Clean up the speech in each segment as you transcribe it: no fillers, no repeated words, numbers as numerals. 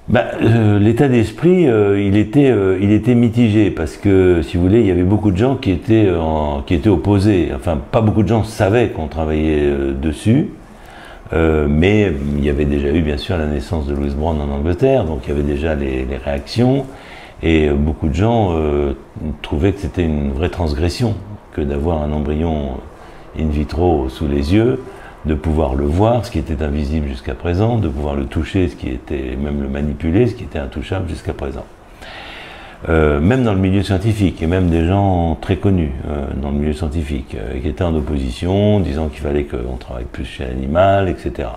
L'état d'esprit, il était mitigé parce que, si vous voulez, il y avait beaucoup de gens qui étaient opposés. Enfin, pas beaucoup de gens savaient qu'on travaillait dessus, mais il y avait déjà eu, bien sûr, la naissance de Louis Brown en Angleterre, donc il y avait déjà les réactions, et beaucoup de gens trouvaient que c'était une vraie transgression que d'avoir un embryon in vitro sous les yeux, de pouvoir le voir, ce qui était invisible jusqu'à présent, de pouvoir le toucher, ce qui était, même le manipuler, ce qui était intouchable jusqu'à présent. Même dans le milieu scientifique, et même des gens très connus dans le milieu scientifique, qui étaient en opposition, disant qu'il fallait qu'on travaille plus chez l'animal, etc.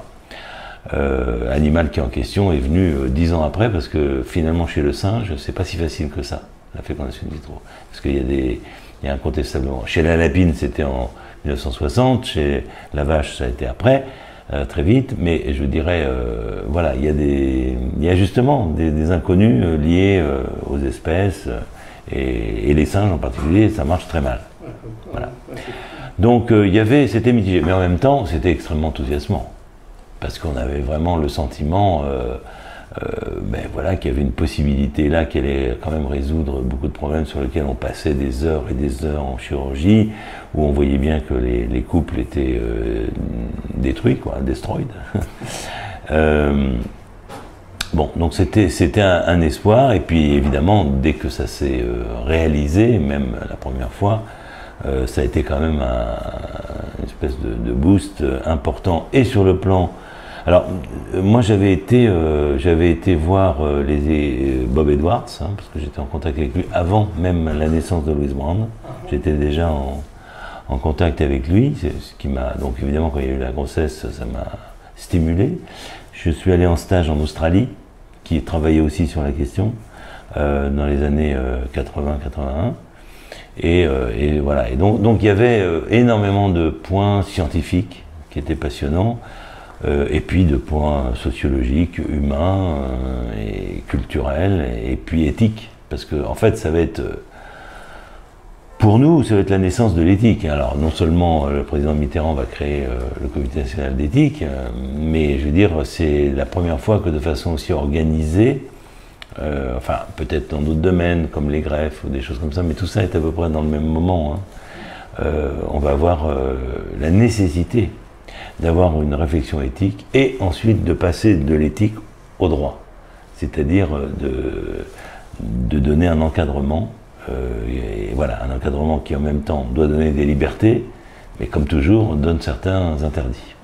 Animal qui en question est venu 10 ans après, parce que finalement chez le singe, c'est pas si facile que ça, la fécondation in vitro. Parce qu'il y a incontestablement. Chez la lapine, c'était en 1960, chez la vache, ça a été après, très vite, mais je dirais, voilà, il y a justement des inconnus liés aux espèces, et les singes en particulier, ça marche très mal. Voilà. Donc c'était mitigé, mais en même temps, c'était extrêmement enthousiasmant, parce qu'on avait vraiment le sentiment voilà, qu'il y avait une possibilité là qui allait quand même résoudre beaucoup de problèmes sur lesquels on passait des heures et des heures en chirurgie, où on voyait bien que les couples étaient détruits, quoi, destroyed. Bon, donc c'était un espoir, et puis évidemment, dès que ça s'est réalisé, même la première fois, ça a été quand même une espèce de boost important, et sur le plan. Alors, moi j'avais été voir Bob Edwards, hein, parce que j'étais en contact avec lui avant même la naissance de Louis Brown. J'étais déjà en contact avec lui, ce qui m'a, donc évidemment quand il y a eu la grossesse, ça m'a stimulé. Je suis allé en stage en Australie, qui travaillait aussi sur la question, dans les années 80-81. Et voilà, et donc il y avait énormément de points scientifiques qui étaient passionnants, et puis de points sociologiques, humains, et culturels, et puis éthiques, parce que en fait ça va être, pour nous, ça va être la naissance de l'éthique. Alors non seulement le président Mitterrand va créer le Comité national d'éthique, mais je veux dire, c'est la première fois que de façon aussi organisée, enfin peut-être dans d'autres domaines comme les greffes ou des choses comme ça, mais tout ça est à peu près dans le même moment, hein. On va avoir la nécessité d'avoir une réflexion éthique, et ensuite de passer de l'éthique au droit, c'est-à-dire de donner un encadrement, et voilà, un encadrement qui en même temps doit donner des libertés, mais comme toujours donne certains interdits.